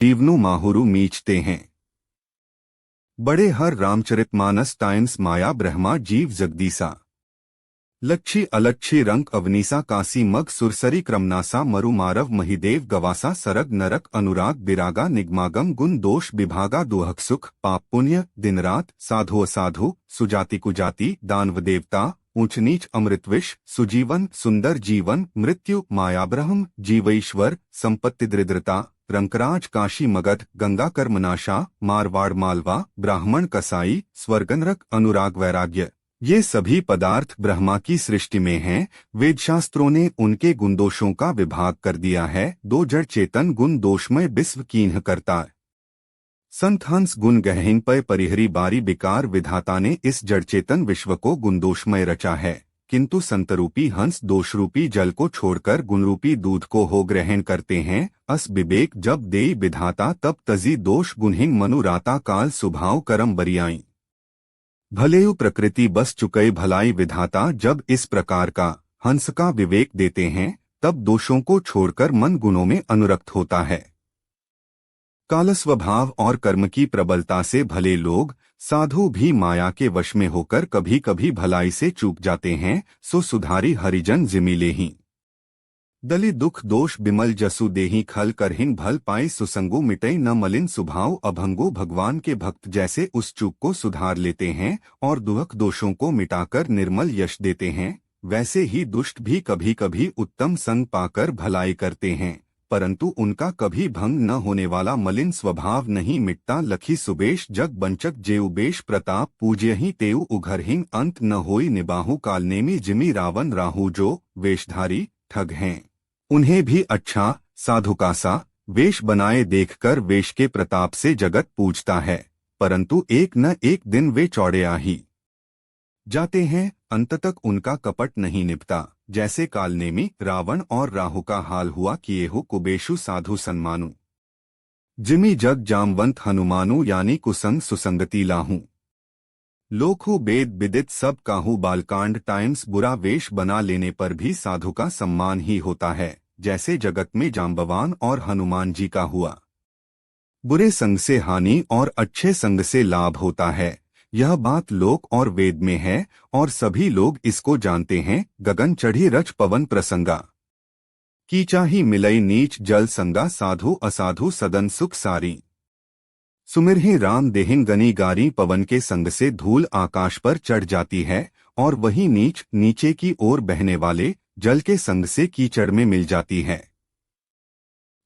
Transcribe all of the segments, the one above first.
जीवनु माहुरु मीचते हैं। बड़े हर रामचरितमानस टाइम्स माया ब्रह्मा जीव जगदीसा लच्छी अलच्छी रंग अवनीसा कासी मग सुरसरी क्रमनासा मरु मारव महिदेव गवासा सरग नरक अनुराग बिरागा निगमागम गुण दोष विभागा दुहक सुख पाप पुण्य दिन रात साधु असाधु सुजाति कुजाति दानव देवता ऊंच नीच अमृतविष सुजीवन सुंदर जीवन मृत्यु मायाब्रह्म जीवईश्वर संपत्ति दरिद्रता रंकराज काशी मगध गंगा कर्मनाशा मारवाड़ मालवा ब्राह्मण कसाई स्वर्गनरक अनुराग वैराग्य, ये सभी पदार्थ ब्रह्मा की सृष्टि में हैं। वेदशास्त्रों ने उनके गुणदोषों का विभाग कर दिया है। दो जड़ चेतन गुण दोषमय विश्व कीन्ह करता। संत हंस गुण गहन पर परिहरी बारी बिकार विधाता ने इस जड़ चेतन विश्व को गुणदोषमय रचा है, किंतु संतरूपी हंस दोषरूपी जल को छोड़कर गुणरूपी दूध को हो ग्रहण करते हैं। अस विवेक जब देई विधाता तब तजी दोष गुणहीन मनुराता काल सुभाव करम बरियाई। भलेयु प्रकृति बस चुकई भलाई विधाता जब इस प्रकार का हंस का विवेक देते हैं तब दोषों को छोड़कर मन गुणों में अनुरक्त होता है। काल स्वभाव और कर्म की प्रबलता से भले लोग साधु भी माया के वश में होकर कभी कभी भलाई से चूक जाते हैं। सो सुधारी हरिजन जिमिले ही दलित दुख दोष बिमल जसु देही खल करहिन भल पाई सुसंगु मिटई न मलिन सुभाव अभंगु। भगवान के भक्त जैसे उस चूक को सुधार लेते हैं और दुख दोषों को मिटाकर निर्मल यश देते हैं, वैसे ही दुष्ट भी कभी कभी उत्तम संग पाकर भलाई करते हैं, परंतु उनका कभी भंग न होने वाला मलिन स्वभाव नहीं मिटता। लखी सुबेश जग बंचक जेउबेश प्रताप पूज्यहि तेउ उघरहिन अंत न होई निबाहु कालनेमी जिमी रावण राहु। जो वेशधारी ठग हैं उन्हें भी अच्छा साधु का सा वेश बनाए देखकर वेश के प्रताप से जगत पूजता है, परंतु एक न एक दिन वे चौड़े आ ही जाते हैं। अंत तक उनका कपट नहीं निभता। जैसे कालनेमी रावण और राहु का हाल हुआ किए हो कुबेशु साधु सन्मानु जिमी जग जामवंत हनुमानु। यानी कुसंग सुसंगति लाहू लोकहु वेद विदित सब काहू। बालकांड टाइम्स बुरा वेश बना लेने पर भी साधु का सम्मान ही होता है, जैसे जगत में जाम्बवान और हनुमान जी का हुआ। बुरे संग से हानि और अच्छे संग से लाभ होता है, यह बात लोक और वेद में है और सभी लोग इसको जानते हैं। गगन चढ़ी रच पवन प्रसंगा कीचा ही मिलई नीच जल संगा। साधु असाधु सदन सुख सारी सुमिरहि राम देहिन गनी गारी। पवन के संग से धूल आकाश पर चढ़ जाती है और वही नीच नीचे की ओर बहने वाले जल के संग से कीचड़ में मिल जाती है।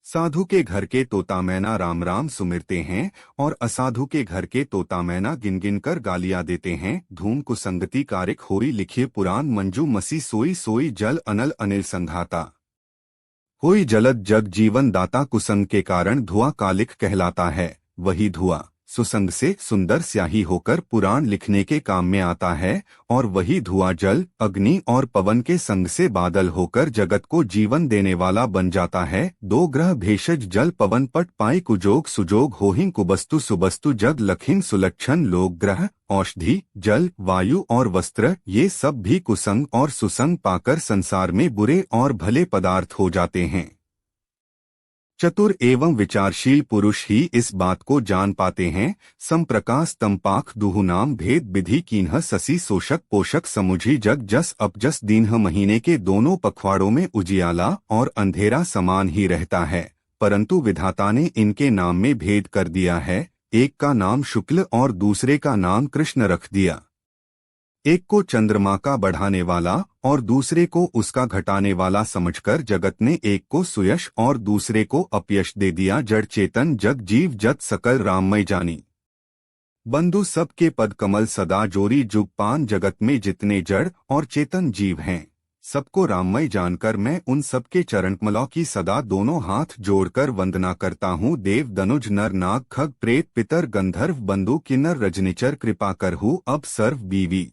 साधु के घर के तोता मैना राम राम सुमिरते हैं और असाधु के घर के तोता मैना गिन गिन कर गालियां देते हैं। धूम कुसंगति कारिक होई लिखे पुराण मंजू मसी सोई सोई जल अनल अनिल संघाता। होई जलद जग जीवन दाता। कुसंग के कारण धुआं कालिक कहलाता है, वही धुआं सुसंग से सुंदर स्याही होकर पुराण लिखने के काम में आता है और वही धुआं जल अग्नि और पवन के संग से बादल होकर जगत को जीवन देने वाला बन जाता है। दो ग्रह भेषज जल पवन पट पाई कुजोग सुजोग होहिं कुबस्तु सुबस्तु जग लखिन सुलक्षण। लोग ग्रह औषधि जल वायु और वस्त्र ये सब भी कुसंग और सुसंग पाकर संसार में बुरे और भले पदार्थ हो जाते हैं। चतुर एवं विचारशील पुरुष ही इस बात को जान पाते हैं। संप्रकाश तंपाख दुहु नाम भेद विधि कीन्ह ससी शोषक पोषक समुझी जग जस अपजस दीन्ह। महीने के दोनों पखवाड़ों में उजियाला और अंधेरा समान ही रहता है, परंतु विधाता ने इनके नाम में भेद कर दिया है। एक का नाम शुक्ल और दूसरे का नाम कृष्ण रख दिया। एक को चंद्रमा का बढ़ाने वाला और दूसरे को उसका घटाने वाला समझकर जगत ने एक को सुयश और दूसरे को अपयश दे दिया। जड़ चेतन जग जीव जत सकल राममय जानी। बंधु सब के पद कमल सदा जोरी। जुगपान जगत में जितने जड़ और चेतन जीव हैं, सबको राममय जानकर मैं उन सबके चरणकमलों की सदा दोनों हाथ जोड़कर वंदना करता हूँ। देव दनुज नर नाग खग प्रेत पितर गंधर्व बंधु किन्नर रजनिचर कृपा करहु अब सर्व बीवी।